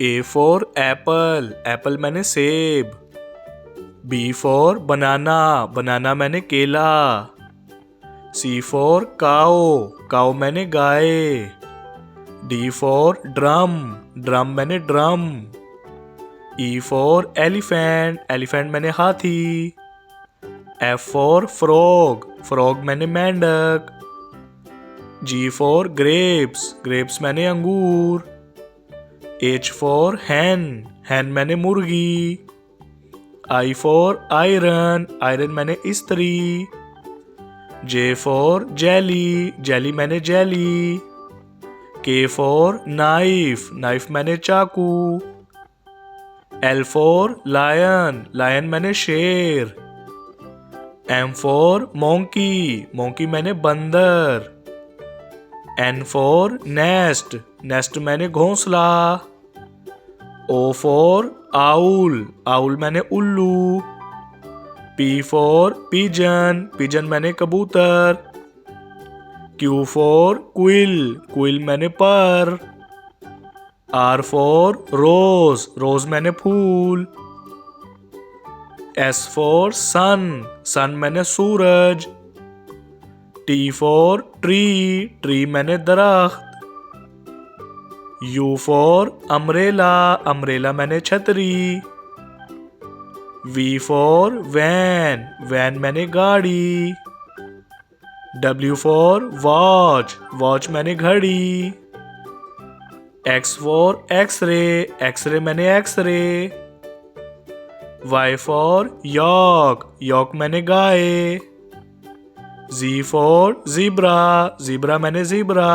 A for apple, apple मैंने सेब। B for banana, banana मैंने केला। C for cow, cow मैंने गाय। D for drum, drum मैंने drum. E for elephant, elephant मैंने हाथी। F for frog, frog मैंने मेंढक। G for grapes, grapes मैंने अंगूर। H for hen, hen मैंने मुर्गी। I for iron, iron मैंने इस्त्री। J for jelly, jelly मैंने jelly. K for knife, knife मैंने चाकू। L for lion, lion मैंने शेर। M for monkey, monkey मैंने बंदर। N for nest, nest मैंने घोंसला। O for owl, owl मैंने उल्लू। P for pigeon, pigeon मैंने कबूतर। Q for quill, quill मैंने पर। R for rose, rose मैंने फूल। S for sun, sun मैंने सूरज। T for tree, tree मैंने दरख्त। U for umbrella, umbrella मैंने छतरी। V for van, van मैंने गाड़ी। W for watch, watch मैंने घड़ी। X for x-ray, x-ray मैंने x-ray. Y for yak, yak मैंने गाय। Z for zebra, zebra मैंने ज़ेबरा।